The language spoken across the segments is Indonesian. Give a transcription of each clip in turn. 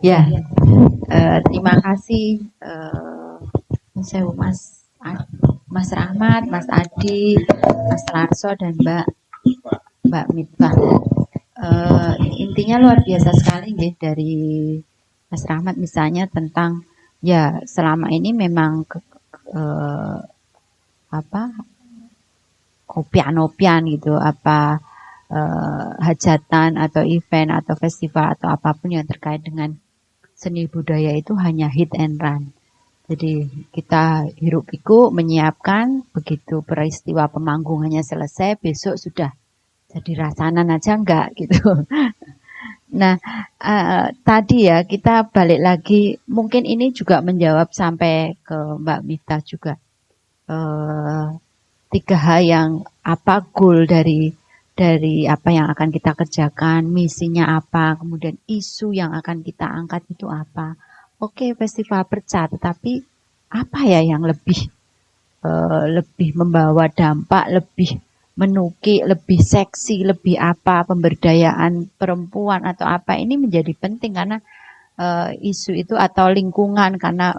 Ya, terima kasih Mas Rahmat, Mas Adi, Mas Larso dan Mbak Mitbah. Intinya luar biasa sekali nih dari Mas Rahmat misalnya tentang ya selama ini memang kopian-opian gitu, hajatan atau event atau festival atau apapun yang terkait dengan seni budaya itu hanya hit and run. Jadi kita hiruk pikuk menyiapkan, begitu peristiwa pemanggungannya selesai, besok sudah jadi rasanan aja enggak gitu. Nah, tadi ya kita balik lagi, mungkin ini juga menjawab sampai ke Mbak Mita juga. 3 hal yang apa goal dari apa yang akan kita kerjakan, misinya apa, kemudian isu yang akan kita angkat itu apa. Oke, festival perca, tetapi apa ya yang lebih membawa dampak, lebih menukik, lebih seksi, lebih apa, pemberdayaan perempuan atau apa, ini menjadi penting karena isu itu atau lingkungan, karena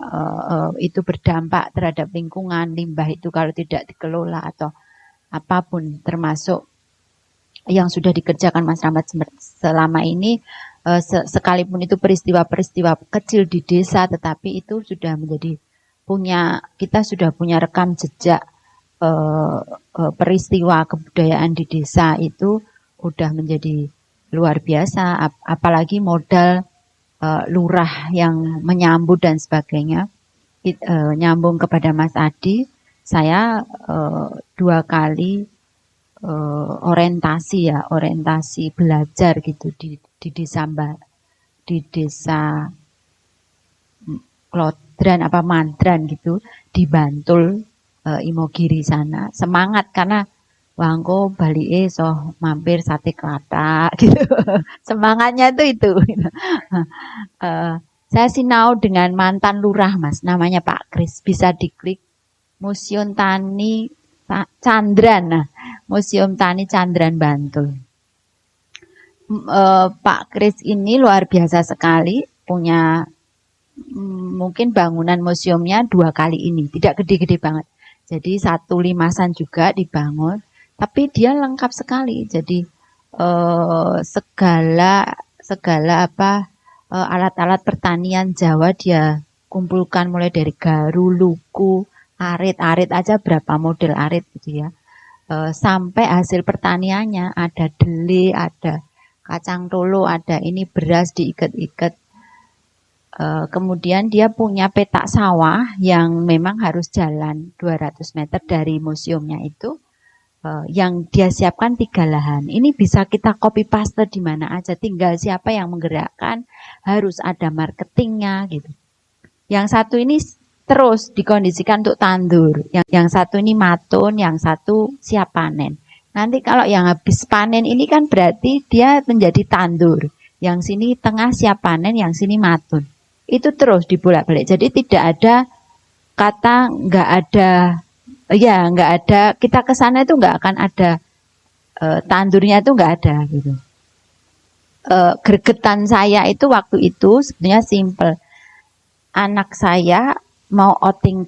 itu berdampak terhadap lingkungan, limbah itu kalau tidak dikelola atau apapun, termasuk yang sudah dikerjakan Mas Rahmat selama ini, sekalipun itu peristiwa-peristiwa kecil di desa, tetapi itu sudah menjadi kita sudah punya rekam jejak peristiwa kebudayaan di desa itu udah menjadi luar biasa, apalagi modal lurah yang menyambut dan sebagainya. Nyambung kepada Mas Adi, saya 2 kali orientasi belajar gitu di desa Klodran apa Mantran gitu di Bantul, Imogiri sana. Semangat karena wangko balike so mampir sate klatak gitu. Semangatnya itu. Saya sinau dengan mantan lurah Mas, namanya Pak Kris, bisa diklik Museum Tani Candran. Nah, Museum Tani Candran Bantul. Pak Kris ini luar biasa sekali, punya mungkin bangunan museumnya 2 kali ini, tidak gede-gede banget. Jadi 1 limasan juga dibangun, tapi dia lengkap sekali. Jadi segala alat-alat pertanian Jawa dia kumpulkan, mulai dari garu, luku, arit aja berapa model arit gitu ya. Sampai hasil pertaniannya ada dele, ada kacang tolo, ada ini beras diikat-ikat. Kemudian dia punya petak sawah yang memang harus jalan 200 meter dari museumnya itu, yang dia siapkan 3 lahan. Ini bisa kita copy paste di mana aja, tinggal siapa yang menggerakkan, harus ada marketingnya gitu. Yang satu ini terus dikondisikan untuk tandur, yang satu ini matun, yang satu siap panen. Nanti kalau yang habis panen ini kan berarti dia menjadi tandur, yang sini tengah siap panen, yang sini matun. Itu terus dibolak-balik. Jadi tidak ada kata nggak ada, kita ke sana itu nggak akan ada tandurnya, itu nggak ada gitu. Gregetan saya itu waktu itu sebenarnya simple. Anak saya mau outing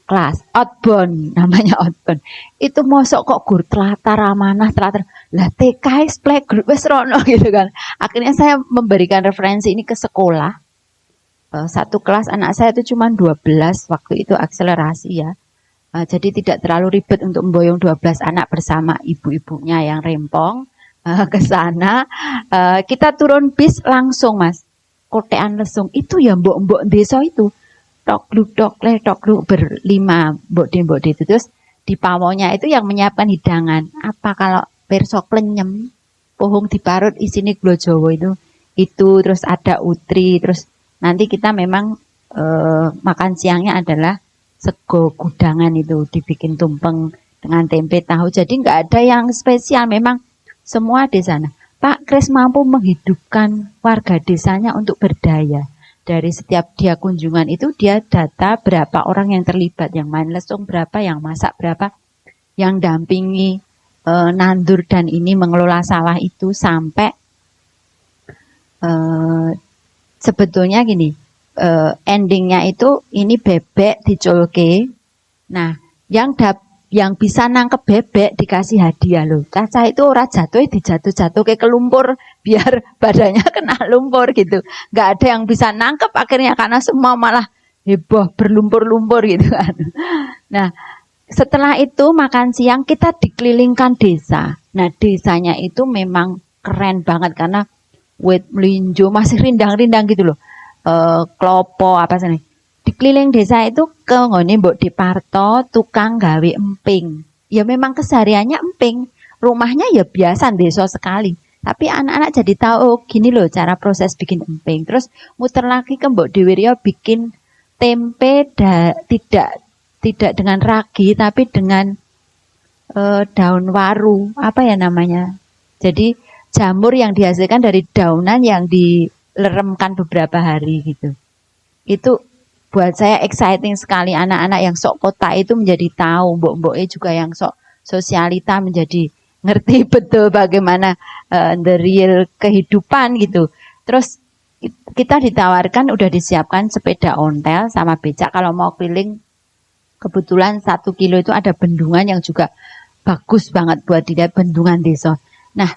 kelas, outbound namanya outbound. Itu mosok kok gur telatar amanah telatar. Lah TK playgroup wis rono gitu kan. Akhirnya saya memberikan referensi ini ke sekolah. Satu kelas anak saya itu cuma 12 waktu itu akselerasi ya. Jadi tidak terlalu ribet untuk memboyong 12 anak bersama ibu-ibunya yang rempong ke sana. Kita turun bis langsung Mas. Kotean Lesung itu ya mbok-mbok desa itu. Tokluk berlima mbok de itu. Terus di pawonnya itu yang menyiapkan hidangan. Apa kalau perso klenyem, pohong diparut isine gula Jawa itu. Itu terus ada utri, terus nanti kita memang makan siangnya adalah sego gudangan itu dibikin tumpeng dengan tempe tahu. Jadi nggak ada yang spesial, memang semua di sana. Pak Kris mampu menghidupkan warga desanya untuk berdaya. Dari setiap dia kunjungan itu dia data berapa orang yang terlibat, yang main lesung berapa, yang masak berapa, yang dampingi nandur dan ini mengelola sawah itu sampai sebetulnya gini, endingnya itu ini bebek diculke. Nah, yang bisa nangkep bebek dikasih hadiah loh. Caca itu ora jatuh dijatuh-jatuh ke lumpur biar badannya kena lumpur gitu. Nggak ada yang bisa nangkep akhirnya karena semua malah heboh berlumpur-lumpur gitu kan. Nah, setelah itu makan siang kita dikelilingkan desa. Nah, desanya itu memang keren banget karena wit melinjo masih rindang-rindang gitu loh. Klopo apa sih? Dikeliling desa itu ke nggone Mbok Departo tukang gawe emping. Ya memang kesehariannya emping. Rumahnya ya biasa desa sekali. Tapi anak-anak jadi tahu oh, gini loh cara proses bikin emping. Terus muter lagi ke Mbok Dewirio bikin tempe tidak dengan ragi tapi dengan daun waru. Apa ya namanya? Jadi jamur yang dihasilkan dari daunan yang dileremkan beberapa hari gitu. Itu buat saya exciting sekali anak-anak yang sok kota itu menjadi tahu, mbok-mboknya juga yang sok sosialita menjadi ngerti betul bagaimana the real kehidupan gitu. Terus kita ditawarkan udah disiapkan sepeda ontel sama becak kalau mau keliling. Kebetulan 1 kilo itu ada bendungan yang juga bagus banget buat dilihat bendungan desa. Nah,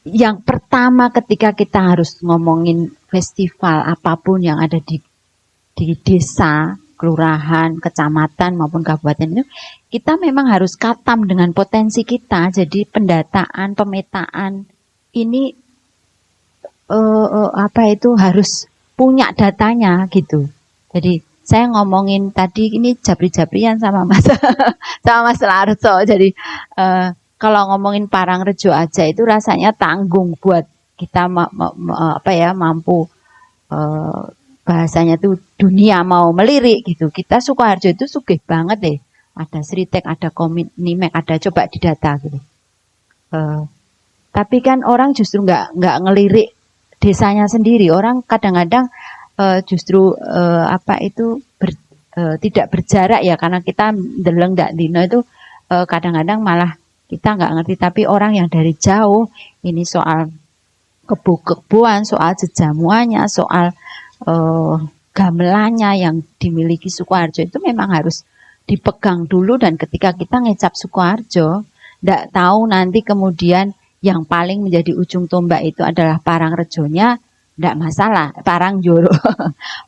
yang pertama ketika kita harus ngomongin festival apapun yang ada di desa, kelurahan, kecamatan maupun kabupaten itu kita memang harus katam dengan potensi kita. Jadi pendataan, pemetaan ini apa itu harus punya datanya gitu. Jadi saya ngomongin tadi ini jabri-jabrian sama Mas sama Mas Larso. Jadi kalau ngomongin Parangrejo aja itu rasanya tanggung buat kita apa ya mampu bahasanya tuh dunia mau melirik gitu. Kita Sukoharjo itu sugih banget deh. Ada Sritek, ada Komunimek, ada coba didata gitu. Tapi kan orang justru nggak ngelirik desanya sendiri. Orang kadang-kadang justru apa itu tidak berjarak ya karena kita deleng dak dino itu kadang-kadang malah kita nggak ngerti. Tapi orang yang dari jauh ini soal kebo-keboan, soal jejamuannya, soal gamelannya yang dimiliki Sukoharjo itu memang harus dipegang dulu dan ketika kita ngecap Sukoharjo, ndak tahu nanti kemudian yang paling menjadi ujung tombak itu adalah Parangrejonya, ndak masalah. Parangjoro,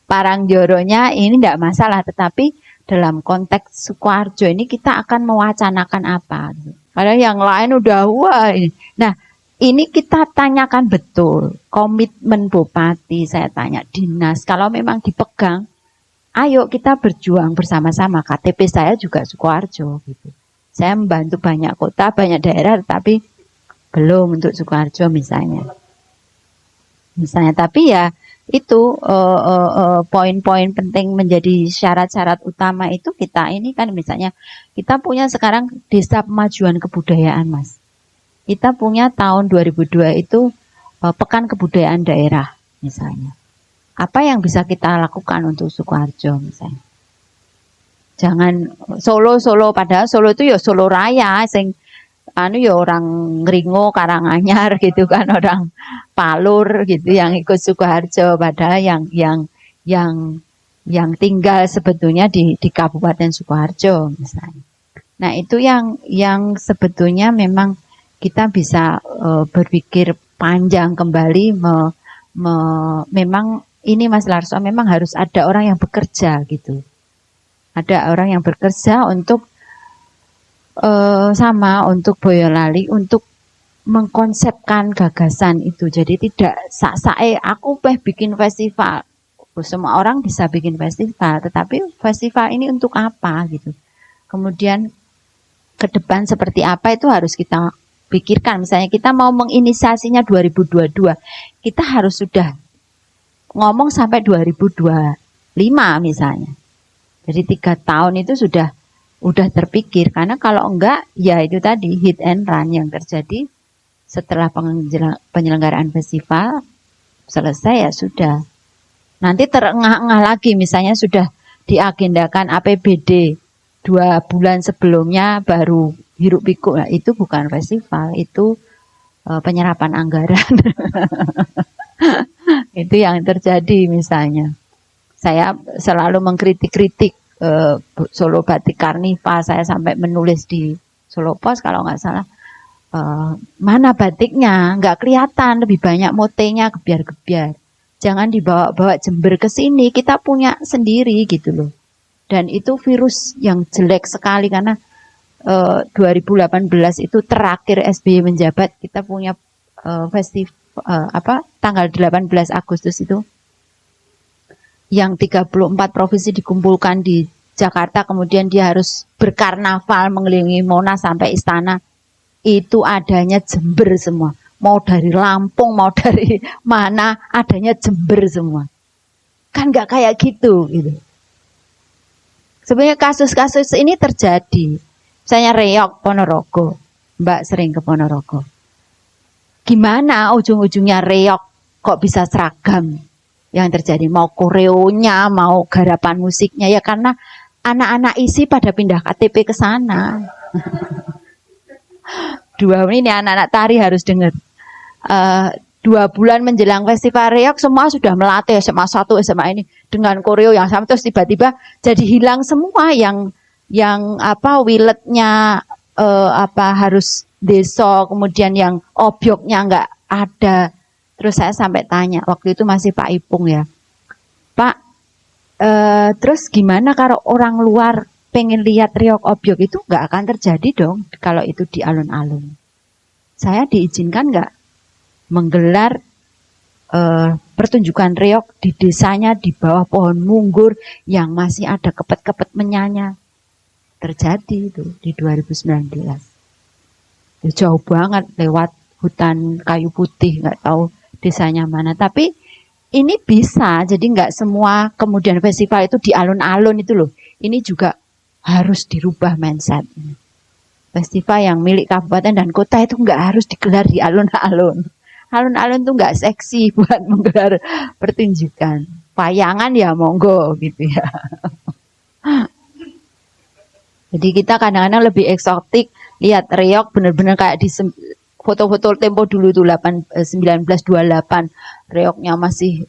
Parangjoronya ini ndak masalah, tetapi dalam konteks Sukoharjo ini kita akan mewacanakan apa? Padahal yang lain udah wah. Nah, ini kita tanyakan betul, komitmen Bupati, saya tanya dinas, kalau memang dipegang, ayo kita berjuang bersama-sama. KTP saya juga Sukoharjo gitu. Saya membantu banyak kota, banyak daerah, tapi belum untuk Sukoharjo misalnya. Tapi ya itu poin-poin penting menjadi syarat-syarat utama itu kita ini kan misalnya kita punya sekarang Desa Pemajuan Kebudayaan Mas. Kita punya tahun 2002 itu Pekan Kebudayaan Daerah misalnya. Apa yang bisa kita lakukan untuk Sukoharjo misalnya? Jangan Solo padahal Solo itu ya Solo Raya sing anu ya orang Ngringo, Karanganyar gitu kan, orang Palur gitu yang ikut Sukoharjo padahal yang tinggal sebetulnya di Kabupaten Sukoharjo misalnya. Nah, itu yang sebetulnya memang kita bisa berpikir panjang kembali memang ini Mas Larso memang harus ada orang yang bekerja gitu. Ada orang yang bekerja untuk sama untuk Boyolali untuk mengkonsepkan gagasan itu. Jadi tidak sak-sae aku bikin festival. Semua orang bisa bikin festival, tetapi festival ini untuk apa gitu. Kemudian ke depan seperti apa itu harus kita pikirkan. Misalnya kita mau menginisiasinya 2022, kita harus sudah ngomong sampai 2025 misalnya. Jadi 3 tahun itu sudah terpikir. Karena kalau enggak, ya itu tadi hit and run yang terjadi setelah penyelenggaraan festival selesai ya sudah. Nanti terengah-engah lagi misalnya sudah diagendakan APBD 2 bulan sebelumnya baru hiruk pikuk. Nah, itu bukan festival, itu penyerapan anggaran. Itu yang terjadi misalnya. Saya selalu mengkritik-kritik Solo Batik Karniva, saya sampai menulis di Solo Pos kalau nggak salah, mana batiknya, nggak kelihatan, lebih banyak motenya gebiar-gebiar. Jangan dibawa-bawa Jember ke sini, kita punya sendiri gitu loh. Dan itu virus yang jelek sekali karena 2018 itu terakhir SBY menjabat, kita punya tanggal 18 Agustus itu yang 34 provinsi dikumpulkan di Jakarta, kemudian dia harus berkarnaval mengelilingi Monas sampai istana. Itu adanya Jember semua. Mau dari Lampung, mau dari mana, adanya Jember semua. Kan nggak kayak gitu. Sebenarnya kasus-kasus ini terjadi. Misalnya Reog Ponorogo. Mbak sering ke Ponorogo. Gimana ujung-ujungnya Reog kok bisa seragam? Yang terjadi mau koreonya, mau garapan musiknya, ya karena anak-anak isi pada pindah KTP ke sana. Ini anak-anak tari harus dengar. 2 bulan menjelang festival Reog semua sudah melatih SMA 1, SMA ini dengan koreo yang sama, terus tiba-tiba jadi hilang semua yang wiletnya harus deso, kemudian yang obyoknya nggak ada. Terus saya sampai tanya, waktu itu masih Pak Ipung ya, Pak, terus gimana kalau orang luar pengen lihat Reog obyok? Itu nggak akan terjadi dong kalau itu di alun-alun. Saya diizinkan nggak menggelar pertunjukan Reog di desanya di bawah pohon munggur yang masih ada kepet-kepet menyanya. Terjadi itu di 2019. Ya, jauh banget lewat hutan kayu putih, nggak tahu desanya mana. Tapi ini bisa, jadi nggak semua kemudian festival itu di alun-alun itu loh. Ini juga harus dirubah mindset. Festival yang milik kabupaten dan kota itu nggak harus digelar di alun-alun. Alun-alun tuh nggak seksi buat menggelar pertunjukan. Wayangan ya monggo gitu ya. Jadi kita kadang-kadang lebih eksotik, lihat Reog benar-benar kayak di foto-foto Tempo dulu tuh 1928. Reognya masih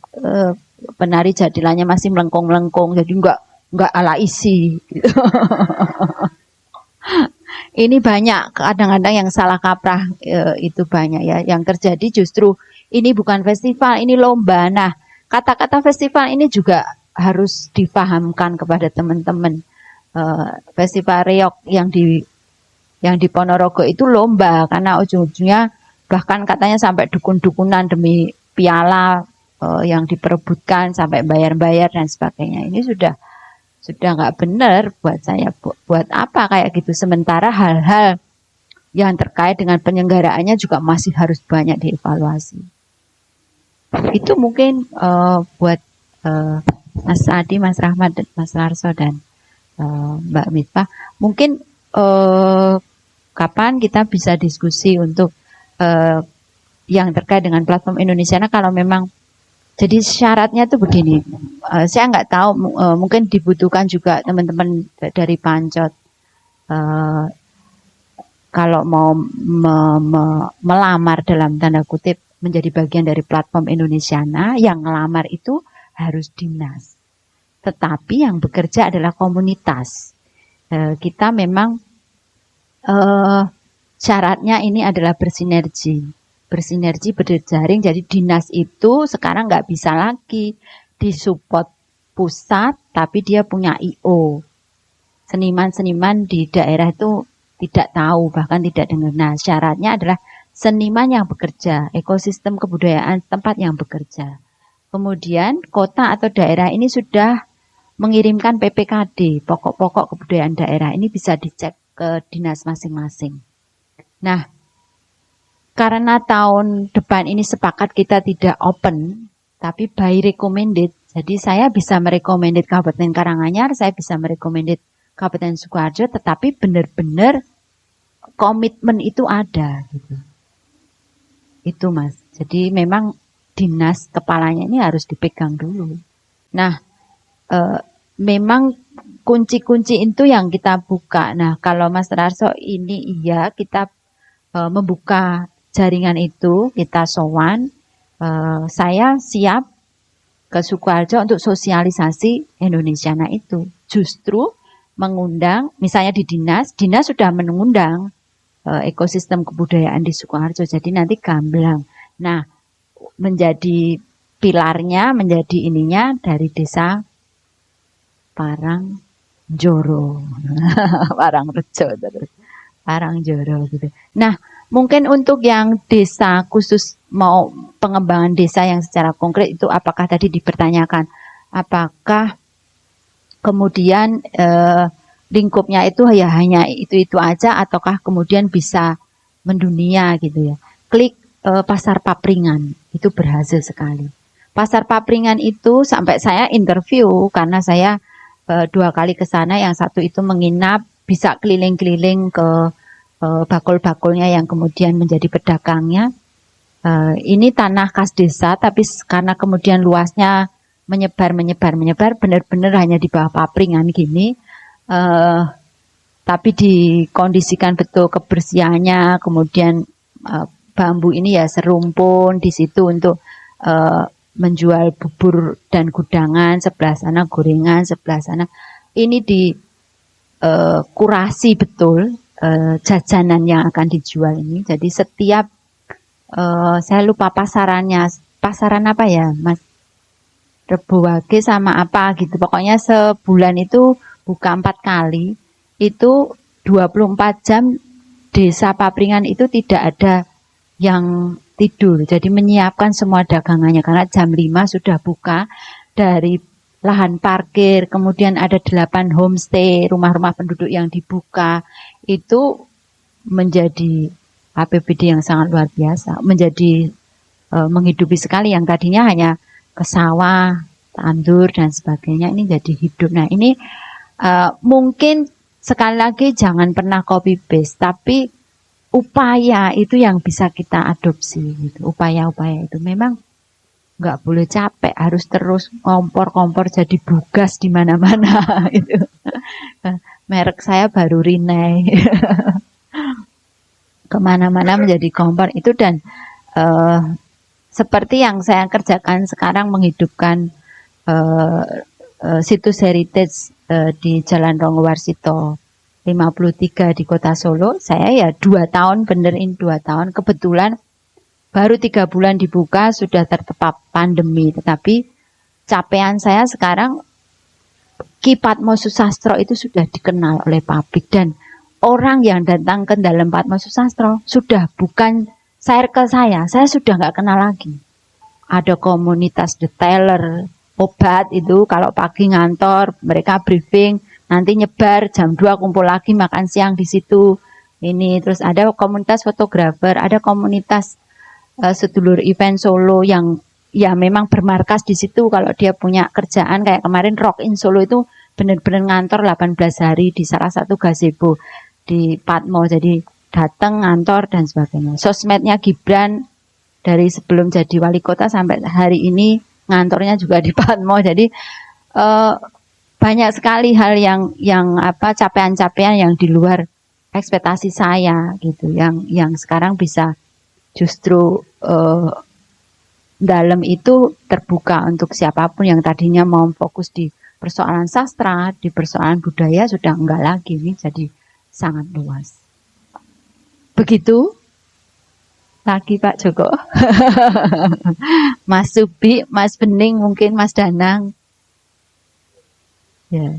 penari jadilannya masih melengkung-melengkung, jadi enggak ala isi gitu. Ini banyak kadang-kadang yang salah kaprah, itu banyak ya. Yang terjadi justru ini bukan festival, ini lomba. Nah, kata-kata festival ini juga harus dipahamkan kepada teman-teman. Festival Reog yang di Ponorogo itu lomba, karena ujung-ujungnya bahkan katanya sampai dukun-dukunan demi piala yang diperebutkan, sampai bayar-bayar dan sebagainya. Ini sudah nggak benar buat saya. Buat apa kayak gitu? Sementara hal-hal yang terkait dengan penyelenggaraannya juga masih harus banyak dievaluasi. Itu mungkin buat Mas Adi, Mas Rahmat, Mas Larso dan Mbak Mitfah. Mungkin kapan kita bisa diskusi untuk yang terkait dengan platform Indonesia. Nah, kalau memang jadi syaratnya tuh begini, saya nggak tahu, mungkin dibutuhkan juga teman-teman dari Pancot. Kalau mau melamar dalam tanda kutip menjadi bagian dari platform Indonesiana, yang ngelamar itu harus dinas. Tetapi yang bekerja adalah komunitas. Kita memang syaratnya ini adalah bersinergi, berjejaring. Jadi dinas itu sekarang nggak bisa lagi disupport pusat, tapi dia punya IO. Seniman-seniman di daerah itu tidak tahu, bahkan tidak dengar. Nah, syaratnya adalah seniman yang bekerja, ekosistem kebudayaan tempat yang bekerja. Kemudian kota atau daerah ini sudah mengirimkan PPKD, pokok-pokok kebudayaan daerah. Ini bisa dicek ke dinas masing-masing. Nah, karena tahun depan ini sepakat kita tidak open, tapi by recommended. Jadi saya bisa merekomended Kabupaten Karanganyar, saya bisa merekomended Kabupaten Sukoharjo, tetapi benar-benar komitmen itu ada. Gitu. Itu Mas. Jadi memang dinas kepalanya ini harus dipegang dulu. Nah, memang kunci-kunci itu yang kita buka. Nah, kalau Mas Rarso ini iya, kita membuka jaringan itu, kita sowan. Saya siap ke Sukoharjo untuk sosialisasi Indonesia. Nah itu justru mengundang, misalnya di dinas sudah mengundang ekosistem kebudayaan di Sukoharjo. Jadi nanti gamblang. Nah menjadi pilarnya, menjadi ininya dari desa Parangjoro, Parangrejo terus. Parangjoro gitu. Nah, mungkin untuk yang desa khusus mau pengembangan desa yang secara konkret itu apakah tadi dipertanyakan apakah kemudian lingkupnya itu ya hanya itu aja ataukah kemudian bisa mendunia gitu ya. Klik pasar Papringan itu berhasil sekali. Pasar Papringan itu sampai saya interview karena saya 2 kali ke sana, yang satu itu menginap bisa keliling-keliling ke bakul-bakulnya yang kemudian menjadi pedagangnya. Ini tanah kas desa, tapi karena kemudian luasnya menyebar, benar-benar hanya di bawah papringan gini. Tapi dikondisikan betul kebersihannya, kemudian bambu ini ya serumpun di situ untuk menjual bubur dan gudangan, sebelah sana gorengan, sebelah sana. Ini di kurasi betul jajanan yang akan dijual ini. Jadi setiap saya lupa pasarannya, pasaran apa ya Mas? Rebo Wage sama apa gitu. Pokoknya sebulan itu buka 4 kali. Itu 24 jam desa Papringan itu tidak ada yang tidur. Jadi menyiapkan semua dagangannya karena jam 5 sudah buka, dari lahan parkir, kemudian ada 8 homestay, rumah-rumah penduduk yang dibuka. Itu menjadi APBD yang sangat luar biasa, menjadi menghidupi sekali yang tadinya hanya ke sawah, tandur dan sebagainya, ini jadi hidup. Nah ini mungkin sekali lagi jangan pernah copy paste, tapi upaya itu yang bisa kita adopsi gitu. Upaya-upaya itu memang nggak boleh capek, harus terus kompor-kompor jadi bugas di mana-mana gitu. Merek saya baru Rinnai. Kemana-mana menjadi kompor itu, dan seperti yang saya kerjakan sekarang menghidupkan situs heritage di Jalan Rongowarsito 53 di Kota Solo. Saya ya 2 tahun, benerin 2 tahun. Kebetulan baru 3 bulan dibuka sudah tertepap pandemi, tetapi capaian saya sekarang Ki Padmo Susastro itu sudah dikenal oleh publik, dan orang yang datang ke dalam Padmo Susastro sudah bukan circle saya sudah nggak kenal lagi. Ada komunitas detailer obat itu kalau pagi ngantor mereka briefing, nanti nyebar jam 2 kumpul lagi makan siang di situ. Ini terus ada komunitas fotografer, ada komunitas sedulur event Solo yang ya memang bermarkas di situ. Kalau dia punya kerjaan kayak kemarin Rock in Solo itu benar-benar ngantor 18 hari di salah satu gazebo di Padmo, jadi datang ngantor dan sebagainya. Sosmednya Gibran dari sebelum jadi wali kota sampai hari ini ngantornya juga di Padmo. Jadi banyak sekali hal yang apa capaian-capaian yang di luar ekspektasi saya gitu, yang sekarang bisa justru dalam itu terbuka untuk siapapun yang tadinya mau fokus di persoalan sastra, di persoalan budaya, sudah enggak lagi, ini jadi sangat luas. Begitu lagi Pak Joko. Mas Subi, Mas Bening, mungkin Mas Danang. Ya.